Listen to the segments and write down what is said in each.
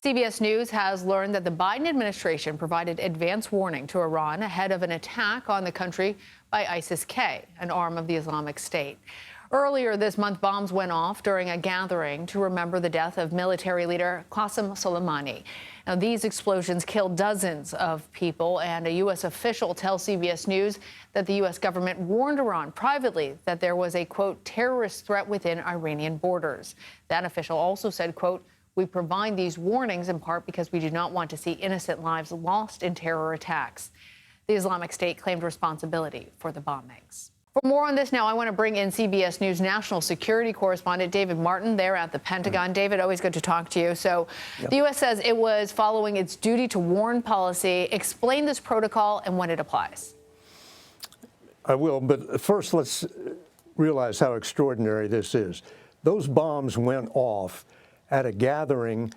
CBS News has learned that the Biden administration provided advance warning to Iran ahead of an attack on the country by ISIS-K, an arm of the Islamic State. Earlier this month, bombs went off during a gathering to remember the death of military leader Qasem Soleimani. Now, these explosions killed dozens of people, and a U.S. official tells CBS News that the U.S. government warned Iran privately that there was a, quote, terrorist threat within Iranian borders. That official also said, quote, "We provide these warnings in part because we do not want to see innocent lives lost in terror attacks." The Islamic State claimed responsibility for the bombings. For more on this now, I want to bring in CBS News national security correspondent David Martin there at the Pentagon. David, always good to talk to you. So the U.S. says it was following its duty to warn policy. Explain this protocol and when it applies. I will, but first let's realize how extraordinary this is. Those bombs went off at a gathering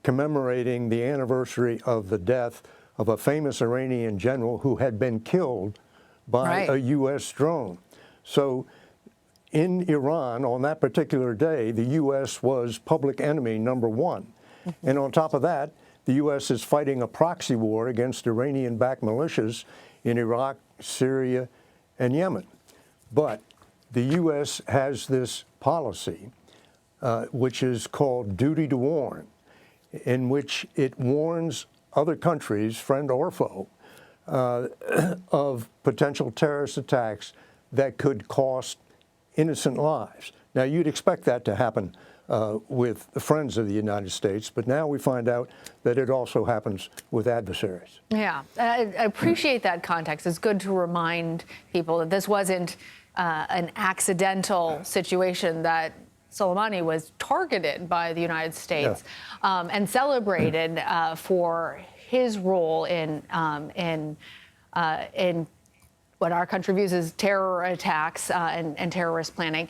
commemorating the anniversary of the death of a famous Iranian general who had been killed by a U.S. drone. So in Iran, on that particular day, the U.S. was public enemy number one. And on top of that, the U.S. is fighting a proxy war against Iranian-backed militias in Iraq, Syria, and Yemen. But the U.S. has this policy which is called duty to warn, in which it warns other countries, friend or foe, of potential terrorist attacks that could cost innocent lives. Now, you'd expect that to happen with the friends of the United States, but now we find out that it also happens with adversaries. Yeah, I appreciate that context. It's good to remind people that this wasn't an accidental situation, that Soleimani was targeted by the United States and celebrated for his role in what our country views as terror attacks and terrorist planning.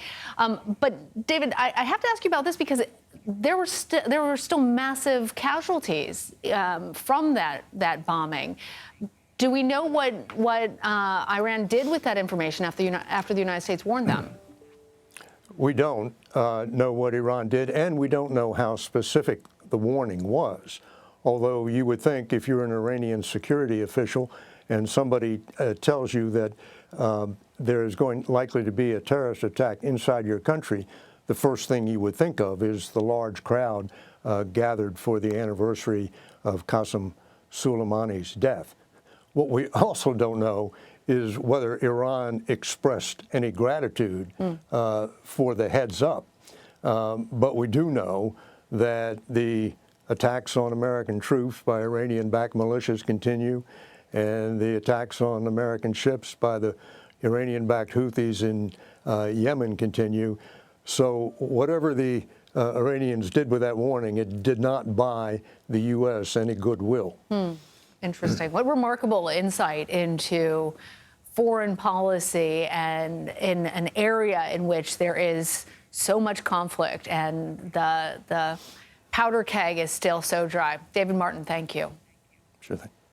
But David, I have to ask you about this because there were still massive casualties from that bombing. Do we know what Iran did with that information after the United States warned them? We don't know what Iran did, and we don't know how specific the warning was. Although you would think if you're an Iranian security official and somebody tells you that there is likely to be a terrorist attack inside your country, the first thing you would think of is the large crowd gathered for the anniversary of Qasem Soleimani's death. What we also don't know is whether Iran expressed any gratitude for the heads up. But we do know that the attacks on American troops by Iranian-backed militias continue, and the attacks on American ships by the Iranian-backed Houthis in Yemen continue. So whatever the Iranians did with that warning, it did not buy the U.S. any goodwill. Interesting. What remarkable insight into foreign policy and in an area in which there is so much conflict and the powder keg is still so dry. David Martin, thank you. Sure thing.